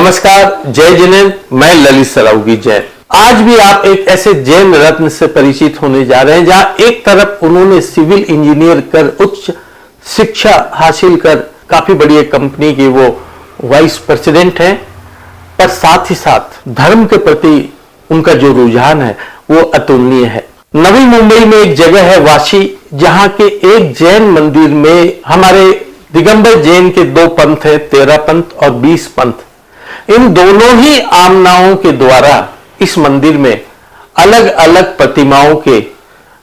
नमस्कार, जय जिनेन्द्र। मैं ललित सरावगी जैन। आज भी आप एक ऐसे जैन रत्न से परिचित होने जा रहे हैं जहां एक तरफ उन्होंने सिविल इंजीनियर कर उच्च शिक्षा हासिल कर काफी बड़ी एक कंपनी के वो वाइस प्रेसिडेंट हैं, पर साथ ही साथ धर्म के प्रति उनका जो रुझान है वो अतुलनीय है। नवी मुंबई में एक जगह है वाशी, जहां के एक जैन मंदिर में हमारे दिगंबर जैन के दो पंथ है, 13 पंथ और 20 पंथ। इन दोनों ही आमनाओं के द्वारा इस मंदिर में अलग अलग प्रतिमाओं के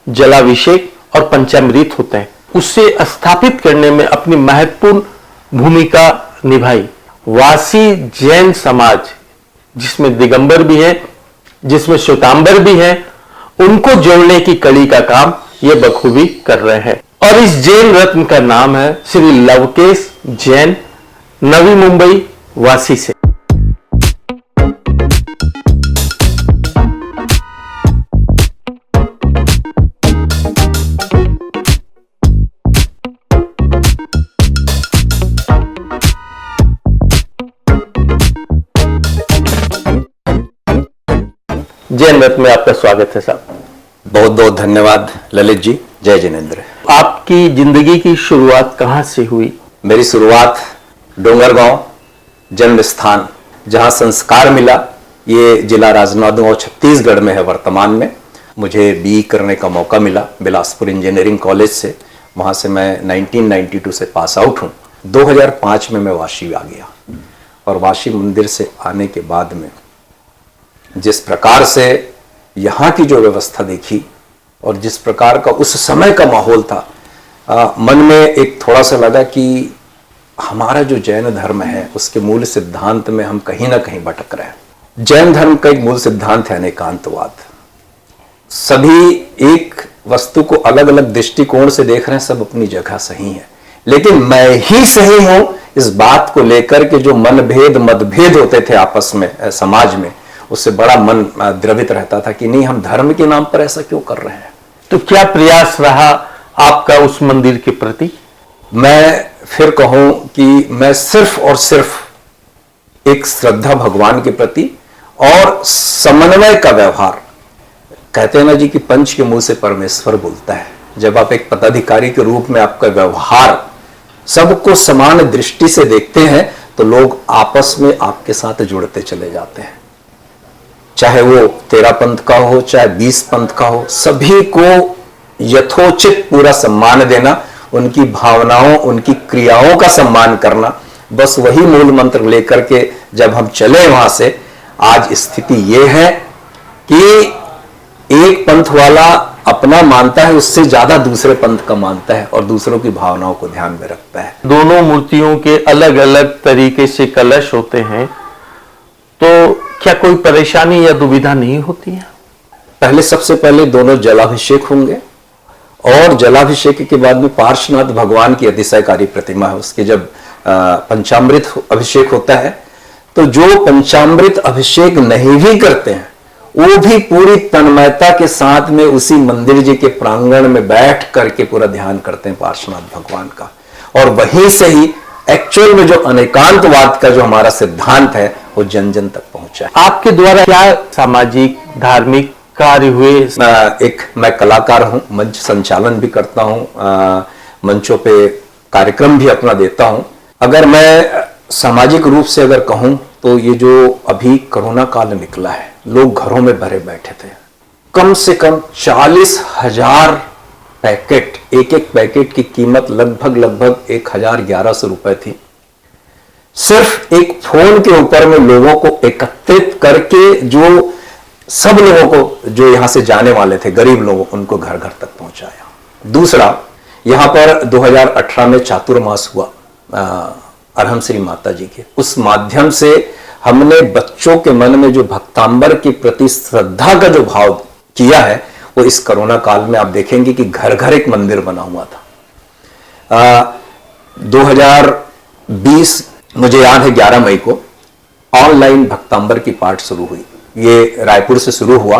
जलाभिषेक और पंचामृत होते हैं। उसे स्थापित करने में अपनी महत्वपूर्ण भूमिका निभाई वासी जैन समाज, जिसमें दिगंबर भी है, जिसमें श्वेतांबर भी है, उनको जोड़ने की कड़ी का काम ये बखूबी कर रहे हैं। और इस जैन रत्न का नाम है श्री लवकेश जैन, नवी मुंबई वासी से। जैन रत्न में आपका स्वागत है साहब। बहुत बहुत धन्यवाद ललित जी। जय जिनेन्द्र। आपकी जिंदगी की शुरुआत कहां से हुई? मेरी शुरुआत डोंगरगांव जन्म स्थान, जहां संस्कार मिला, ये जिला राजनांदगांव छत्तीसगढ़ में है वर्तमान में। मुझे बीई करने का मौका मिला बिलासपुर इंजीनियरिंग कॉलेज से। वहां से मैं 1992 से पास आउट हूं। 2005 में मैं वाशी आ गया और वाशी मंदिर से आने के बाद में जिस प्रकार से यहाँ की जो व्यवस्था देखी और जिस प्रकार का उस समय का माहौल था, मन में एक थोड़ा सा लगा कि हमारा जो जैन धर्म है उसके मूल सिद्धांत में हम कहीं ना कहीं भटक रहे हैं। जैन धर्म का एक मूल सिद्धांत है अनेकांतवाद। सभी एक वस्तु को अलग अलग दृष्टिकोण से देख रहे हैं, सब अपनी जगह सही है, लेकिन मैं ही सही हूं इस बात को लेकर के जो मनभेद मतभेद होते थे आपस में समाज में, उससे बड़ा मन द्रवित रहता था कि नहीं, हम धर्म के नाम पर ऐसा क्यों कर रहे हैं। तो क्या प्रयास रहा आपका उस मंदिर के प्रति? मैं फिर कहूं कि मैं सिर्फ और सिर्फ एक श्रद्धा भगवान के प्रति और समन्वय का व्यवहार। कहते हैं ना जी कि पंच के मुंह से परमेश्वर बोलता है। जब आप एक पदाधिकारी के रूप में आपका व्यवहार सबको समान दृष्टि से देखते हैं तो लोग आपस में आपके साथ जुड़ते चले जाते हैं। चाहे वो 13 पंथ का हो, चाहे 20 पंथ का हो, सभी को यथोचित पूरा सम्मान देना, उनकी भावनाओं उनकी क्रियाओं का सम्मान करना, बस वही मूल मंत्र लेकर के जब हम चले वहां से, आज स्थिति ये है कि एक पंथ वाला अपना मानता है, उससे ज्यादा दूसरे पंथ का मानता है और दूसरों की भावनाओं को ध्यान में रखता है। दोनों मूर्तियों के अलग अलग तरीके से कलश होते हैं, तो क्या कोई परेशानी या दुविधा नहीं होती है? पहले सबसे पहले दोनों जलाभिषेक होंगे और जलाभिषेक के बाद में पार्श्वनाथ भगवान की अतिशयकारी प्रतिमा है। उसके जब पंचामृत अभिषेक होता है तो जो पंचामृत अभिषेक नहीं भी करते हैं वो भी पूरी तन्मयता के साथ में उसी मंदिर जी के प्रांगण में बैठ करके पूरा ध्यान करते हैं पार्श्वनाथ भगवान का। और वहीं से ही एक्चुअल में जो अनेकांतवाद का जो हमारा सिद्धांत है वो जन जन तक पहुंचा है। आपके द्वारा क्या सामाजिक धार्मिक कार्य हुए? मैं कलाकार हूं, मंच संचालन भी करता हूं, मंचों पे कार्यक्रम भी अपना देता हूं। अगर मैं सामाजिक रूप से अगर कहूं तो ये जो अभी कोरोना काल निकला है, लोग घरों में भरे बैठे थे, कम से कम 40,000 पैकेट, एक एक पैकेट की कीमत लगभग 1,1100 रुपए थी। सिर्फ एक फोन के ऊपर में लोगों को एकत्रित करके जो सब लोगों को जो यहां से जाने वाले थे, गरीब लोगों, उनको घर घर तक पहुंचाया। दूसरा, यहां पर 2018 में चातुर्मास हुआ अरहम श्री माता जी के, उस माध्यम से हमने बच्चों के मन में जो भक्तांबर के प्रति श्रद्धा का जो भाव किया है वो इस कोरोना काल में आप देखेंगे कि घर घर एक मंदिर बना हुआ था। 2020 मुझे याद है 11 मई को ऑनलाइन भक्तांबर की पाठ शुरू हुई। ये रायपुर से शुरू हुआ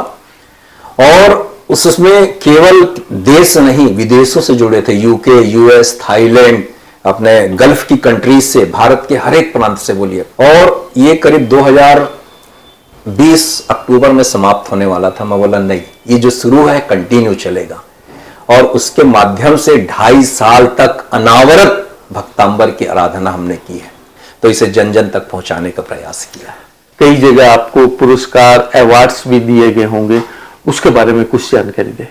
और उसमें केवल देश नहीं विदेशों से जुड़े थे, यूके, यूएस, थाईलैंड, अपने गल्फ की कंट्रीज से, भारत के हर एक प्रांत से बोलिए। और ये करीब 2020 अक्टूबर में समाप्त होने वाला था। मैं बोला नहीं, ये जो शुरू है कंटिन्यू चलेगा। और उसके माध्यम से 2.5 साल तक अनावरत भक्तांबर की आराधना हमने की है। तो इसे जन जन तक पहुंचाने का प्रयास किया है। कई जगह आपको पुरस्कार, अवार्ड्स भी दिए गए होंगे, उसके बारे में कुछ जानकारी दें।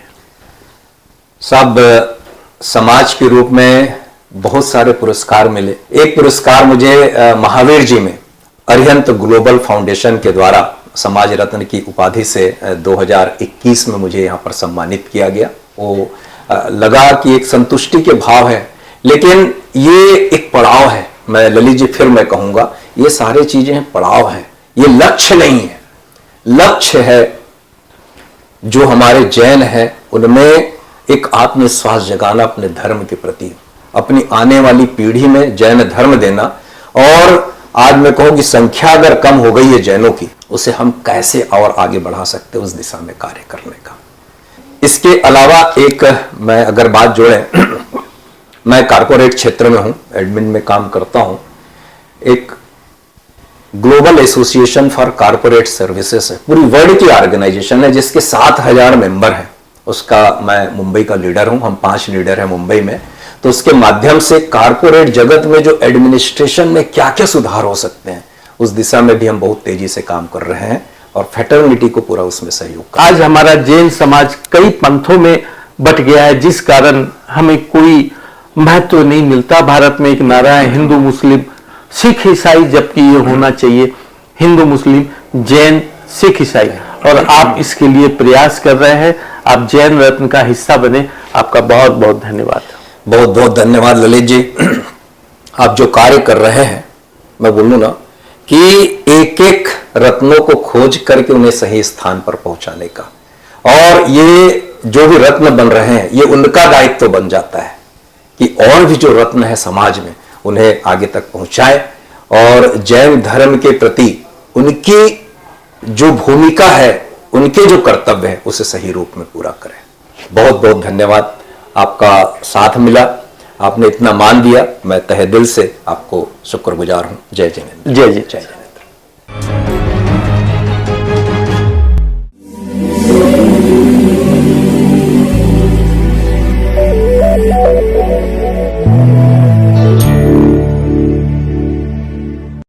साहब, समाज के रूप में बहुत सारे पुरस्कार मिले। एक पुरस्कार मुझे महावीर जी में अरिहंत ग्लोबल फाउंडेशन के द्वारा समाज रत्न की उपाधि से 2021 में मुझे यहाँ पर सम्मानित किया गया। वो लगा कि एक संतुष्टि के भाव है, लेकिन ये एक पड़ाव है। मैं ललित जी फिर मैं कहूंगा, ये सारे चीजें पड़ाव है, ये लक्ष्य नहीं है। लक्ष्य है जो हमारे जैन है उनमें एक आत्मविश्वास जगाना अपने धर्म के प्रति, अपनी आने वाली पीढ़ी में जैन धर्म देना। और आज मैं कहूं कि संख्या अगर कम हो गई है जैनों की, उसे हम कैसे और आगे बढ़ा सकते हैं, उस दिशा में कार्य करने का। इसके अलावा एक मैं अगर बात जोड़े, मैं कारपोरेट क्षेत्र में हूं, एडमिन में काम करता हूं। एक global association for corporate services है, पूरी वर्ल्ड की ऑर्गेनाइजेशन है जिसके 7,000 मेंबर हैं। उसका मैं मुंबई का लीडर हूं, हम 5 लीडर हैं मुंबई में। तो उसके माध्यम से कारपोरेट जगत में जो एडमिनिस्ट्रेशन में क्या क्या सुधार हो सकते हैं, उस दिशा में भी हम बहुत तेजी से काम कर रहे हैं और फ्रेटर्निटी को पूरा उसमें सहयोग। आज हमारा जैन समाज कई पंथों में बट गया है, जिस कारण हमें कोई महत्व नहीं मिलता। भारत में एक नारा है हिंदू मुस्लिम सिख ईसाई, जबकि ये होना चाहिए हिंदू मुस्लिम जैन सिख ईसाई। और आप इसके लिए प्रयास कर रहे हैं। आप जैन रत्न का हिस्सा बने, आपका बहुत बहुत धन्यवाद। बहुत बहुत धन्यवाद ललित जी। आप जो कार्य कर रहे हैं, मैं बोलूं ना कि एक एक रत्नों को खोज करके उन्हें सही स्थान पर पहुंचाने का, और ये जो भी रत्न बन रहे हैं ये उनका दायित्व बन जाता है कि और भी जो रत्न है समाज में उन्हें आगे तक पहुंचाए और जैन धर्म के प्रति उनकी जो भूमिका है, उनके जो कर्तव्य है, उसे सही रूप में पूरा करें। बहुत बहुत धन्यवाद, आपका साथ मिला, आपने इतना मान दिया, मैं तहे दिल से आपको शुक्रगुजार हूं। जय जैन। जय जय।